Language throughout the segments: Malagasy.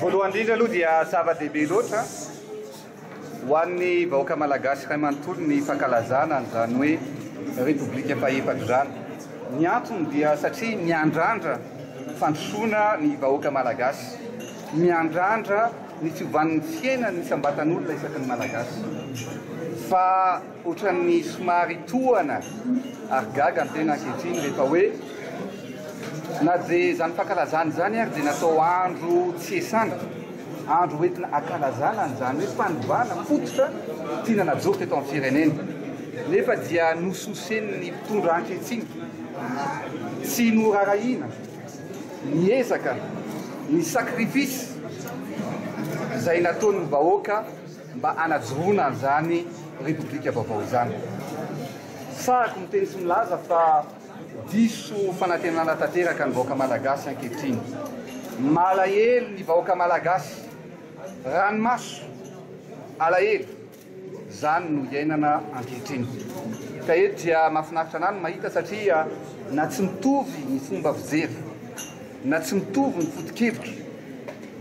Voalohany indrindra aloha dia zava-dehibe loatra ho an'ny vahoaka malagasy iray manontolo ny fankalazana an'izany hoe Repoblika faha-efatra. Ny antony dia satria miandrandra fandrosoana ny vahoaka malagasy, miandrandra ny fiovan'ny fiainany isam-batan'olona isaky ny malagasy. Fa ohatran'ny somary tohana ary gaga ny tena ankehitriny rehefa hoe na dia izany fankalazana izany ary dia natao andro tsy esana, andro hoentina ankalazana an'izany hoe fanovana fototra tiana najoro teto amin'ny firenena. Nefa dia nososen'ny mpitondra ankehitriny tsy norarahina, niezaka, ny sakrifisy izay nataon'ny vahoaka mba hanajoroana an'izany Repoblika vaovao izany. Sariko miteny sy milaza fa diso fanantenana tanteraka ny vahoaka malagasy ankehitriny. Malahelo ny vahoaka malagasy, ranomaso, alahelo, izany no iainana ankehitriny. Ka eto dia mahafinaritra anany mahita satria na tsy mitovy ny fomba fijery, na tsy mitovy ny foto-kevitra,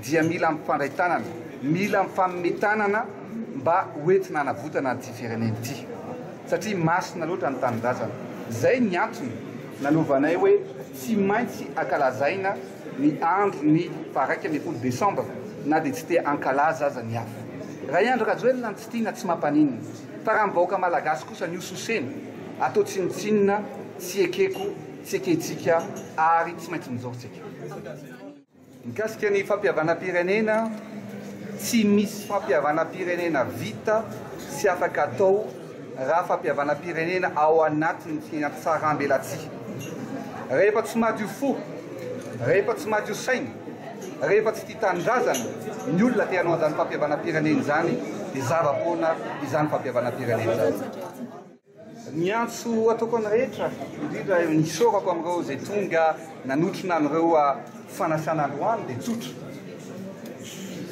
dia mila mifandray tanana, mila mifammetanana mba hoentina hanavotana an'ity firenena ity. Satria masina loatra ny tanindrazana. Izay ny antony nanovanay hoe tsy maintsy ankalazaina ny andro ny faha 1 Desambra na dia tsy te ankalaza aza ny hafa. Raha Andry Rajoelina ny tsy tiana tsy mampaninina, fa raha vahoaka malagasy kosa ny hososena atao tsinotsinona, tsy ekeko, tsy eketsika ary tsy maintsy mijaotsika. Mikasika ny fampihavanam-pirenena, tsy misy fampihavanam-pirenena vita sy afaka atao raha fampihavanam-pirenena ao anatin'ny fiatsarambelatsihy. Rehefa tsy madio fo, rehefa tsy madio saina, rehefa tsy tia tanindrazana ny olona te hanao an'izany fampihavanam-pirenena izany, dia zava-poana izany fampihavanam-pirenena izany. Ny antso ataoko ny rehetra, indrindra nisorako amin'ireo izay tonga nanotrona amin'ireo fanasana androany dia tsotra.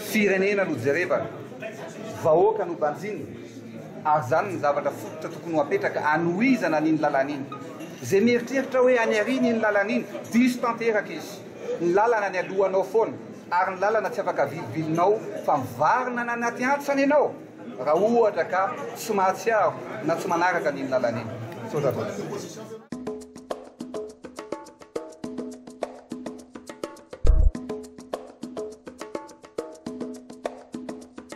Firenena no jerevana, vahoaka no banjina, ary zany ny zavatra fototra tokony ho apetraka anohizana n'iny lalàn'iny. Izay mieritreritra hoe any ariny iny lalàn'iny, diso tanteraka izy. Ny lalana ny alohanao foana, ary ny lalana tsy afaka vilivilinao fa mivarina na anaty antsana ianao raha ohatra ka tsy mahatsiaro na tsy manaraka n'iny lalàn'iny.